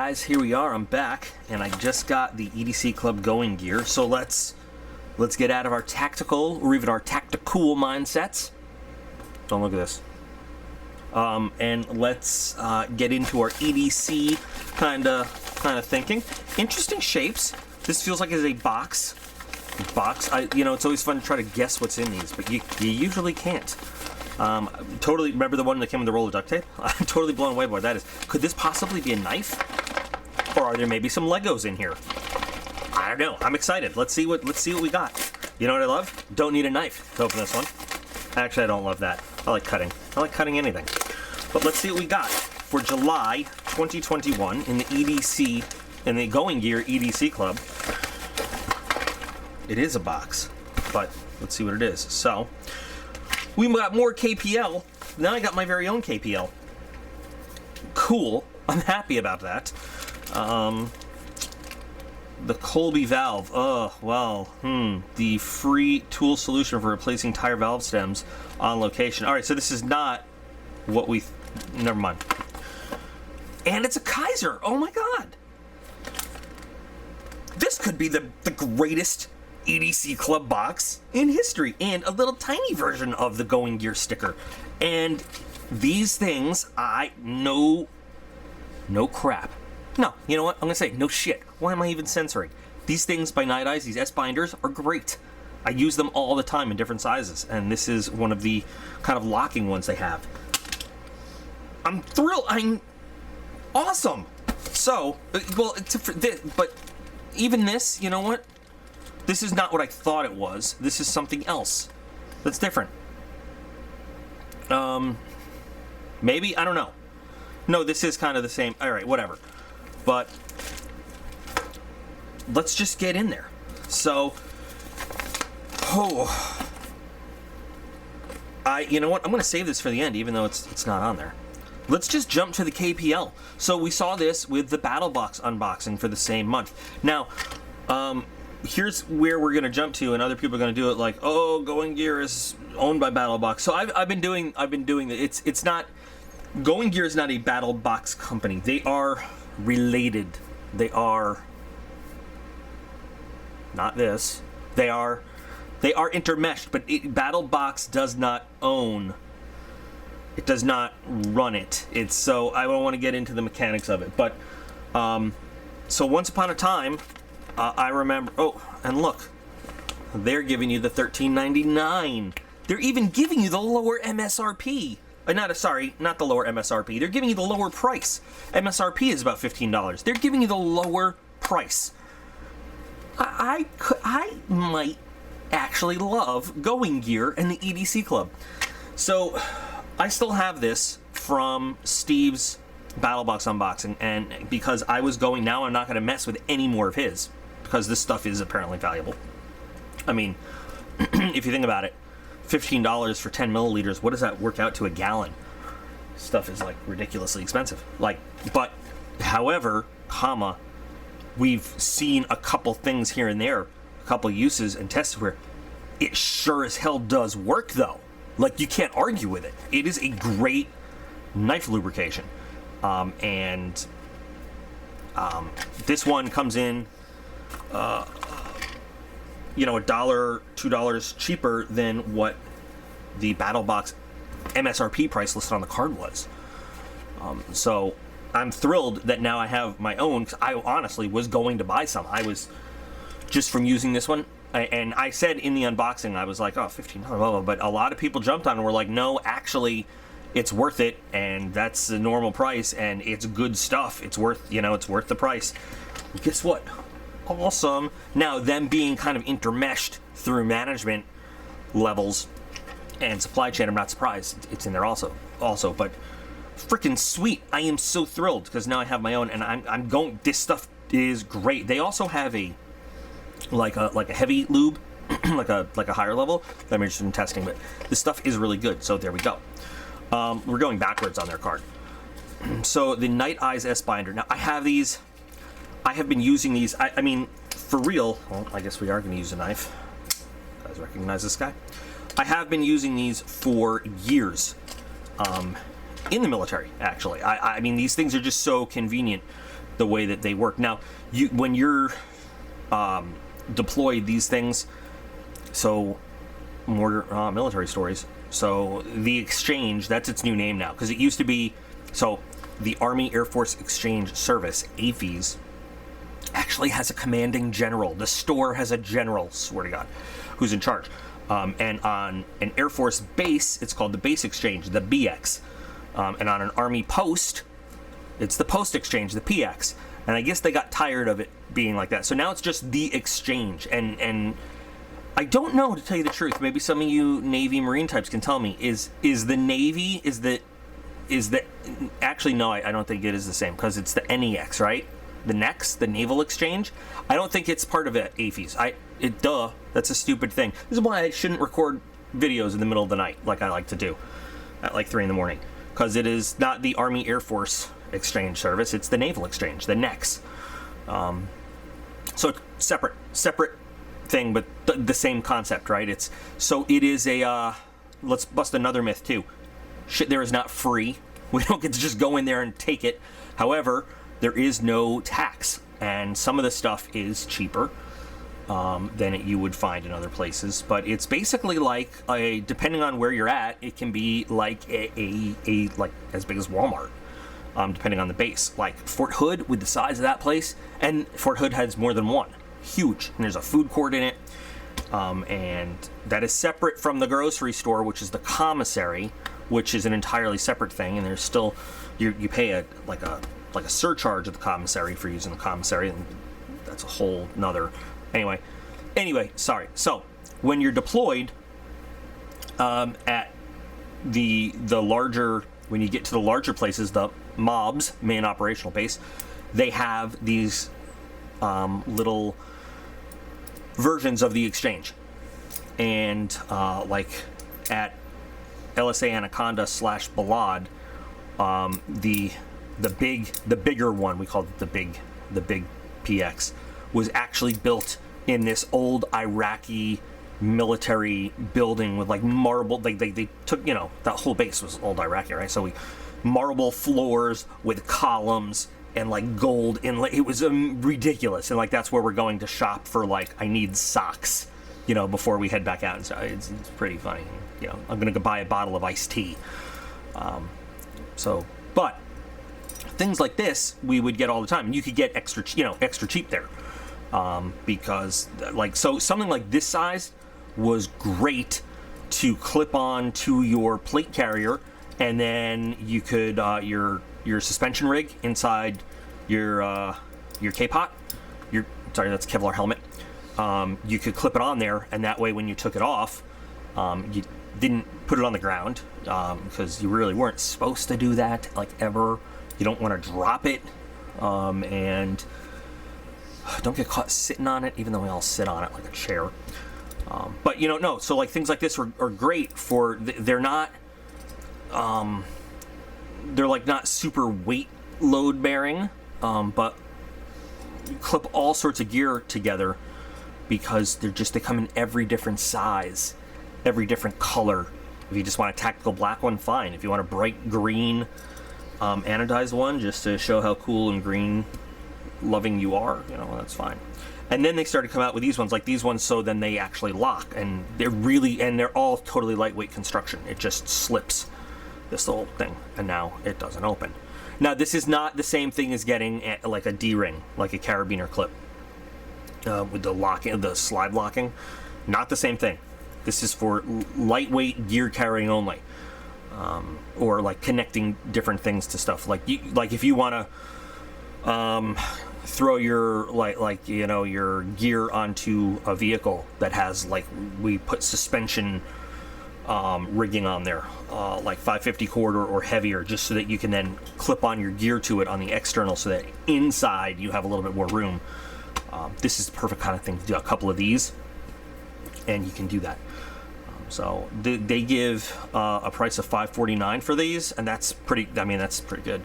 guys, here we are. I'm back, and I just got the EDC Club going gear. So let's get out of our tactical or even our tactical mindsets. Don't look at this. And let's get into our EDC kind of thinking. Interesting shapes. This feels like it's a box. It's always fun to try to guess what's in these, but you usually can't. Totally remember the one that came with the roll of duct tape? I'm totally blown away by what that is. Could this possibly be a knife? Or are there maybe some Legos in here? I don't know. I'm excited. Let's see what we got. You know what I love? Don't need a knife to open this one. Actually, I don't love that. I like cutting. I like cutting anything. But let's see what we got for July 2021 in the EDC, in the Going Gear EDC Club. It is a box, but let's see what it is. So, we got more KPL. Now I got my very own KPL. Cool. I'm happy about that. The Colby valve. The free tool solution for replacing tire valve stems on location. All right, so this is not what we... Never mind. And it's a Kizer. Oh my god. This could be the greatest EDC Club box in history, and a little tiny version of the Going Gear sticker. And these things, no crap. No, you know what? I'm gonna say no shit. Why am I even censoring? These things by Night Eyes, these S binders, are great. I use them all the time in different sizes, and this is one of the kind of locking ones they have. I'm thrilled. I'm awesome. So, but even this, you know what? This is not what I thought it was. This is something else that's different. Maybe? I don't know. No, this is kind of the same. All right, whatever. But let's just get in there. So, you know what? I'm going to save this for the end, even though it's not on there. Let's just jump to the KPL. So we saw this with the Battle Box unboxing for the same month. Now, here's where we're gonna jump to, and other people are gonna do it like, oh, Going Gear is owned by Battle Box. So I've been doing it's not, Going Gear is not a Battle Box company. They are related. They are not this. They are intermeshed, but Battle Box does not own. It does not run it. So I don't want to get into the mechanics of it, but so once upon a time. I remember. Oh, and look, they're giving you the $13.99. They're even giving you the lower MSRP. Not the lower MSRP. They're giving you the lower price. MSRP is about $15. They're giving you the lower price. I might actually love Going Gear and the EDC Club. So I still have this from Steve's Battle Box unboxing, and because I was going, now I'm not going to mess with any more of his, because this stuff is apparently valuable. I mean, if you think about it, $15 for 10 milliliters, what does that work out to a gallon? Stuff is like ridiculously expensive. However, we've seen a couple things here and there, a couple uses and tests where it sure as hell does work though. Like, you can't argue with it. It is a great knife lubrication. This one comes in $1, $2 cheaper than what the Battle Box MSRP price listed on the card was. So I'm thrilled that now I have my own, because I honestly was going to buy some. I was just from using this one, and I said in the unboxing, I was like, oh, $15, but a lot of people jumped on and were like, no, actually, it's worth it, and that's the normal price, and it's good stuff. It's worth the price. Well, guess what? Awesome. Now, them being kind of intermeshed through management levels and supply chain, I'm not surprised it's in there also, but freaking sweet. I am so thrilled, because now I have my own, and I'm going, this stuff is great. They also have a heavy lube, like a higher level that I'm interested in testing, but this stuff is really good, so there we go. We're going backwards on their card. So the Night Eyes S binder. Now I have these. I have been using these. I mean, for real. Well, I guess we are going to use a knife. You guys recognize this guy? I have been using these for years. In the military, actually. I mean, these things are just so convenient. the way that they work. Now, when you're deployed, these things, so more military stories. So the exchange, that's its new name now, because it used to be, so the Army Air Force Exchange Service, AFES, actually has a commanding general. The store has a general, swear to God, who's in charge. And on an Air Force base, it's called the Base Exchange, the BX. And on an Army post, it's the Post Exchange, the PX. And I guess they got tired of it being like that. So now it's just the Exchange. And I don't know, to tell you the truth. Maybe some of you Navy Marine types can tell me. Is the Navy, actually, no, I don't think it is the same, because it's the NEX, right? The NEX, the Naval Exchange. I don't think it's part of it, AFES. That's a stupid thing. This is why I shouldn't record videos in the middle of the night, like I like to do, at like 3 in the morning. Because it is not the Army Air Force Exchange Service, it's the Naval Exchange, the NEX. So separate thing, but the same concept, right? It is a, let's bust another myth too. Shit there is not free. We don't get to just go in there and take it. However, there is no tax, and some of the stuff is cheaper than you would find in other places. But it's basically like depending on where you're at, it can be like a like as big as Walmart, depending on the base. Like Fort Hood, with the size of that place, and Fort Hood has more than one. Huge, and there's a food court in it, and that is separate from the grocery store, which is the commissary, which is an entirely separate thing. And there's still you pay a surcharge of the commissary for using the commissary, and that's a whole nother. Anyway, sorry. So when you're deployed at the larger, when you get to the larger places, the MOBs, main operational base, they have these little versions of the exchange. And like at LSA Anaconda / Balad, the bigger one, we called it the big PX, was actually built in this old Iraqi military building with like marble. They took, that whole base was old Iraqi, right? So marble floors with columns and like gold inlay. It was ridiculous. And like that's where we're going to shop for, like, I need socks, before we head back out. And so it's pretty funny. I'm gonna go buy a bottle of iced tea. But things like this we would get all the time, and you could get extra cheap there, because something like this size was great to clip on to your plate carrier, and then you could your suspension rig inside your K-pot, that's Kevlar helmet. You could clip it on there, and that way when you took it off, you didn't put it on the ground, because you really weren't supposed to do that, like, ever. You don't want to drop it, and don't get caught sitting on it, even though we all sit on it like a chair. But no. So like things like this are great for. They're not. They're like not super weight load bearing, but you clip all sorts of gear together, because they come in every different size, every different color. If you just want a tactical black one, fine. If you want a bright green anodized one, just to show how cool and green loving you are, that's fine. And then they started to come out with these ones, like these ones, so then they actually lock, and they're all totally lightweight construction. It just slips, this little thing, and now it doesn't open. Now this is not the same thing as getting like a D-ring, like a carabiner clip, with the locking, the slide locking. Not the same thing. This is for lightweight gear carrying only, or like connecting different things to stuff. Like if you want to throw your your gear onto a vehicle that has, like, we put suspension rigging on there, like 550 cord or heavier, just so that you can then clip on your gear to it on the external, so that inside you have a little bit more room. This is the perfect kind of thing to do. A couple of these, and you can do that. So they give a price of $549 for these, and that's pretty. That's pretty good.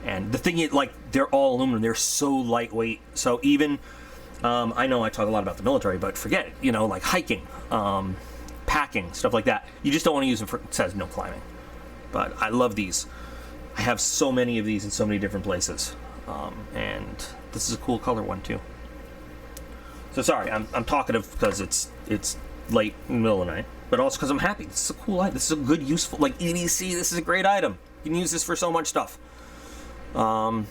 And the thing is, like, they're all aluminum. They're so lightweight. So even I know I talk a lot about the military, but forget it. Like hiking, packing, stuff like that. You just don't want to use them for. It says no climbing, but I love these. I have so many of these in so many different places. And this is a cool color one too. So sorry, I'm talkative because it's late in the middle of the night, but also because I'm happy. This is a cool item. This is a good, useful, like EDC. This is a great item. You can use this for so much stuff. Yeah.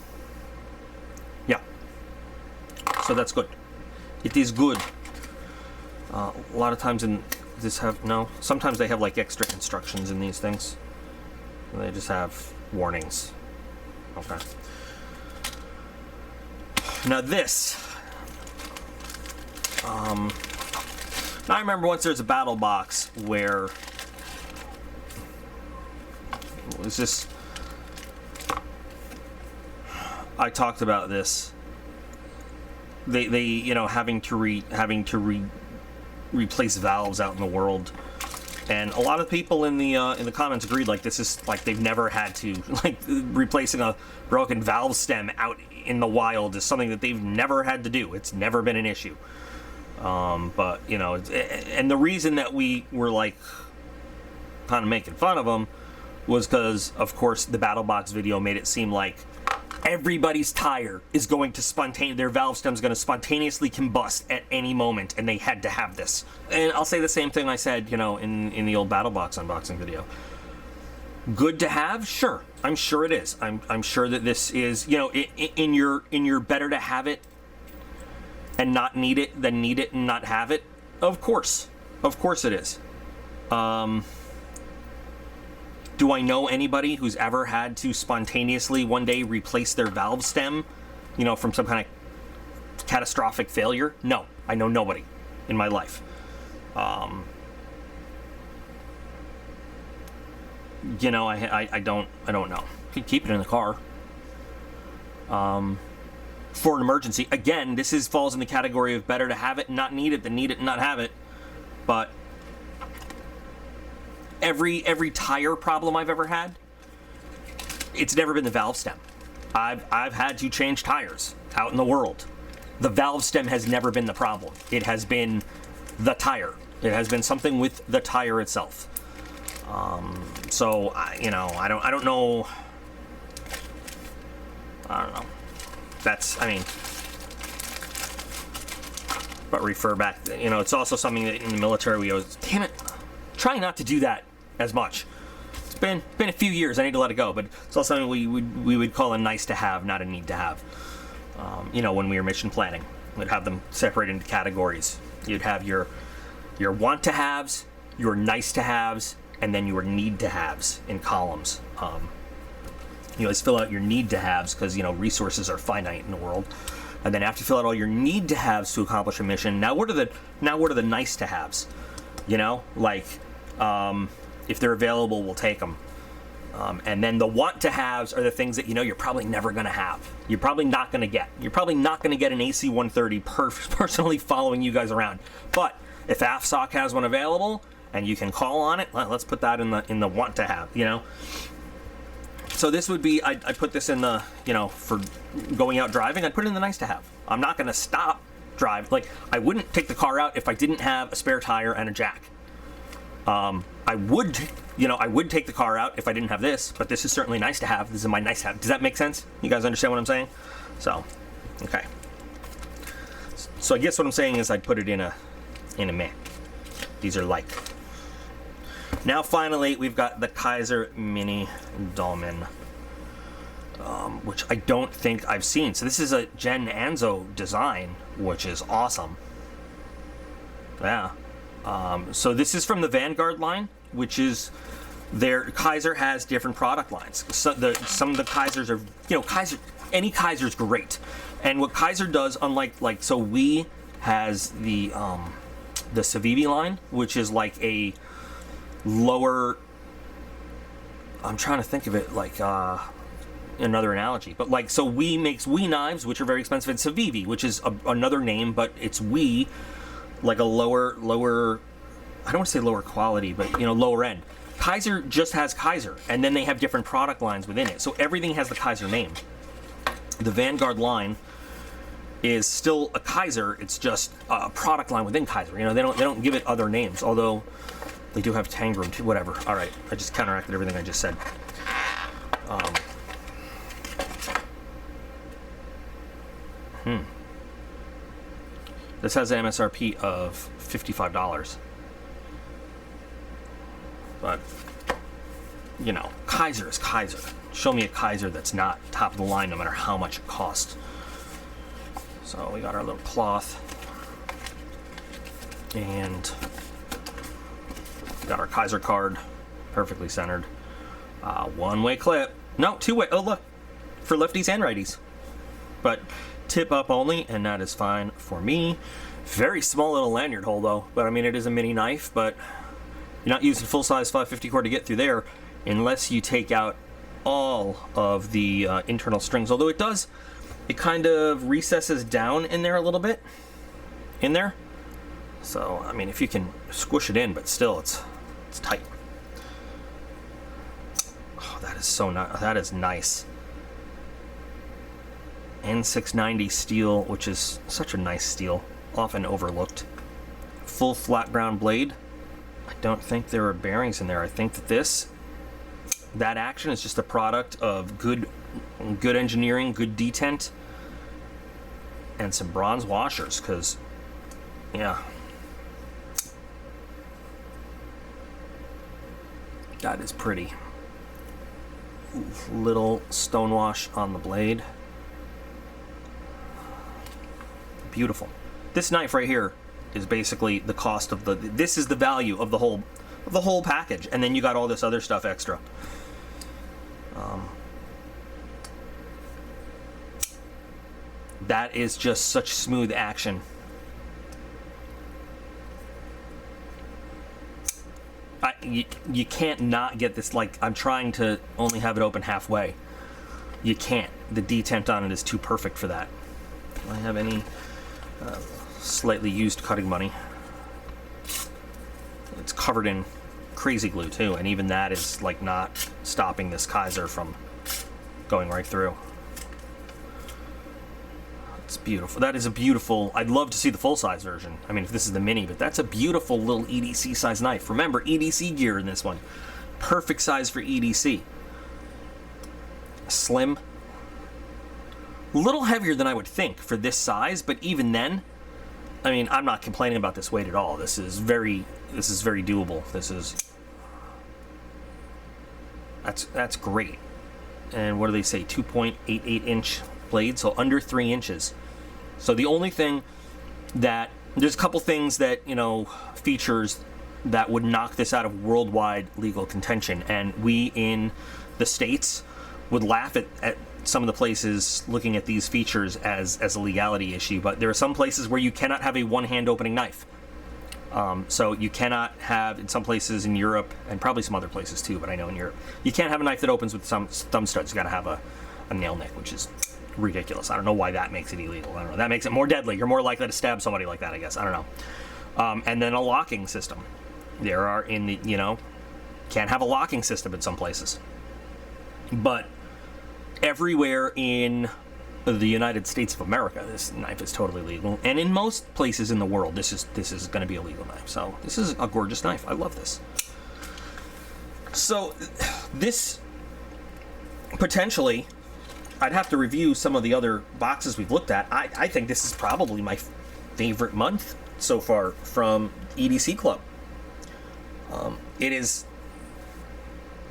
So that's good. It is good. A lot of times in this sometimes they have like extra instructions in these things. They just have warnings. Okay. Now this. Now I remember once there's a battle box where was this. I talked about this. They having to replace valves out in the world, and a lot of people in the comments agreed. Like this is like they've never had to replacing a broken valve stem out in the wild is something that they've never had to do. It's never been an issue. But and the reason that we were like kind of making fun of them was because, of course, the battle box video made it seem like everybody's tire is going to their valve stem's going to spontaneously combust at any moment, and they had to have this. And I'll say the same thing I said, in the old battle box unboxing video. Good to have, sure. I'm sure it is. I'm sure that this is, in your better to have it and not need it than need it and not have it. Of course it is. Do I know anybody who's ever had to spontaneously one day replace their valve stem, from some kind of catastrophic failure? No, I know nobody in my life. I don't know. You can keep it in the car. For an emergency, again, this falls in the category of better to have it and not need it than need it and not have it. But every tire problem I've ever had, it's never been the valve stem. I've had to change tires out in the world. The valve stem has never been the problem. It has been the tire. It has been something with the tire itself. So I don't know. But refer back. It's also something that in the military we always, damn it, try not to do that as much. It's been a few years. I need to let it go. But it's also something we would call a nice to have, not a need to have. When we were mission planning, we'd have them separated into categories. You'd have your want to haves, your nice to haves, and then your need to haves in columns. You always fill out your need to haves because resources are finite in the world, and then after you fill out all your need to haves to accomplish a mission, now what are the nice to haves? If they're available, we'll take them. And then the want to haves are the things that you're probably never going to have. You're probably not going to get. You're probably not going to get an AC-130 personally following you guys around. But if AFSOC has one available and you can call on it, let's put that in the want to have. So this would be, I'd put this in the, for going out driving, I'd put it in the nice to have. I'm not going to stop drive. Like, I wouldn't take the car out if I didn't have a spare tire and a jack. I would take the car out if I didn't have this, but this is certainly nice to have. This is my nice to have. Does that make sense? You guys understand what I'm saying? So, okay. So I guess what I'm saying is I'd put it in a meh. These are like. Now finally, we've got the Kizer Mini Dolmen, which I don't think I've seen. So this is a Gen Anzo design, which is awesome. Yeah. So this is from the Vanguard line, which is Kizer has different product lines. So some of the Kizers are, any Kizer's great. And what Kizer does, unlike so we has the Civivi line, which is like a lower, I'm trying to think of it like another analogy, but so we makes WE knives, which are very expensive, and Civivi, which is another name, but it's WE, like a lower, I don't want to say lower quality, but lower end. Kizer just has Kizer, and then they have different product lines within it, so everything has the Kizer name. The Vanguard line is still a Kizer, it's just a product line within Kizer. They don't give it other names, although they do have Tangram too. Whatever. All right, I just counteracted everything I just said. This has an MSRP of $55. But, you know, Kizer is Kizer. Show me a Kizer that's not top of the line no matter how much it costs. So we got our little cloth. And we got our Kizer card, perfectly centered. One-way clip. No, two-way. Oh, look. For lefties and righties. But tip up only, and that is fine for me. Very small little lanyard hole, though. But, I mean, it is a mini knife, but you're not using full-size 550 cord to get through there unless you take out all of the internal strings. Although it kind of recesses down in there a little bit. In there. So, I mean, if you can squish it in, but still, it's tight. Oh, that is so nice. That is nice. N690 steel, which is such a nice steel, often overlooked. Full flat ground blade. I don't think there are bearings in there. I think that action is just a product of good engineering, good detent, and some bronze washers, because, yeah. That is pretty. Little stonewash on the blade. Beautiful. This knife right here is basically the cost of this is the value of the whole package, and then you got all this other stuff extra. That is just such smooth action. You can't not get this. Like, I'm trying to only have it open halfway. You can't. The detent on it is too perfect for that. Do I have any slightly used cutting money? It's covered in crazy glue too, and even that is like not stopping this Kizer from going right through. It's beautiful. That is a beautiful. I'd love to see the full-size version. I mean, if this is the mini, but that's a beautiful little EDC size knife. Remember, EDC gear in this one. Perfect size for EDC. Slim. A little heavier than I would think for this size, but even then, I mean, I'm not complaining about this weight at all. This is very doable. That's great. And what do they say? 2.88 inch blade, so under 3 inches. So the only thing there's a couple things that, you know, features that would knock this out of worldwide legal contention, and we in the States would laugh at some of the places looking at these features as a legality issue, but there are some places where you cannot have a one-hand opening knife. So you cannot have, in some places in Europe, and probably some other places too, but I know in Europe, you can't have a knife that opens with some thumb studs. You got to have a nail nick, which is ridiculous. I don't know why that makes it illegal. I don't know. That makes it more deadly. You're more likely to stab somebody like that, I guess. I don't know. And then a locking system. There are can't have a locking system in some places. But everywhere in the United States of America, this knife is totally legal. And in most places in the world, this is going to be a legal knife. So this is a gorgeous knife. I love this. So this potentially, I'd have to review some of the other boxes we've looked at. I think this is probably my favorite month so far from EDC Club. It is,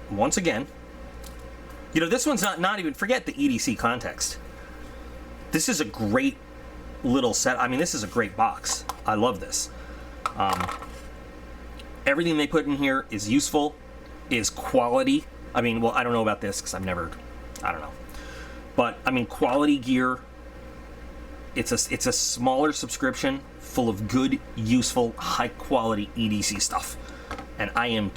once again, you know, this one's not even, forget the EDC context. This is a great little set. I mean, this is a great box. I love this. Everything they put in here is useful, is quality. I mean, well, I don't know about this because I don't know. But, I mean, quality gear. It's a smaller subscription full of good, useful, high-quality EDC stuff. And I am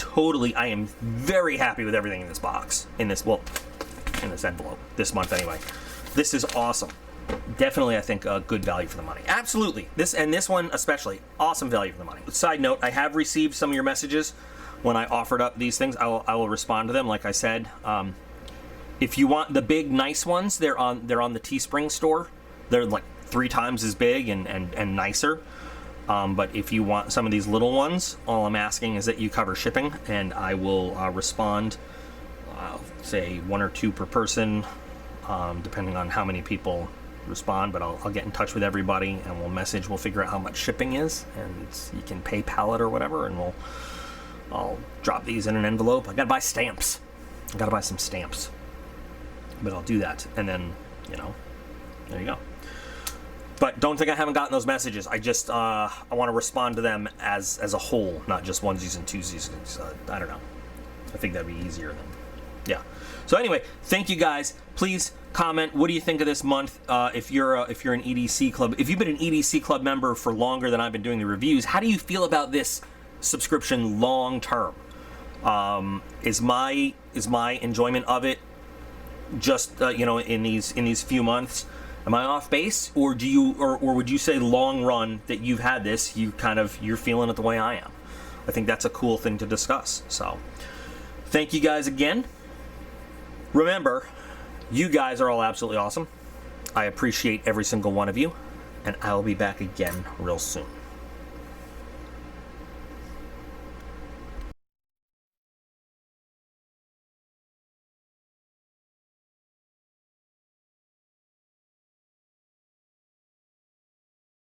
very happy with everything in this box. In this envelope. This month, anyway. This is awesome. Definitely, I think, a good value for the money. Absolutely. This one especially. Awesome value for the money. Side note, I have received some of your messages when I offered up these things. I will respond to them, like I said. If you want the big, nice ones, they're on the Teespring store. They're like 3 times as big and nicer. But if you want some of these little ones, all I'm asking is that you cover shipping, and I will respond, say 1 or 2 per person, depending on how many people respond, but I'll get in touch with everybody and we'll figure out how much shipping is, and you can PayPal it or whatever, and I'll drop these in an envelope. I gotta buy stamps. I gotta buy some stamps, but I'll do that, and then, you know, there you go. But don't think I haven't gotten those messages. I just I want to respond to them as a whole, not just onesies and twosies. I don't know. I think that'd be easier than, yeah. So anyway, thank you guys. Please comment. What do you think of this month? If you're an EDC club, if you've been an EDC club member for longer than I've been doing the reviews, how do you feel about this subscription long term? Is my enjoyment of it just you know, in these few months? Am I off base, or do you, or would you say long run that you've had this, you're feeling it the way I am? I think that's a cool thing to discuss. So, thank you guys again. Remember, you guys are all absolutely awesome. I appreciate every single one of you, and I'll be back again real soon.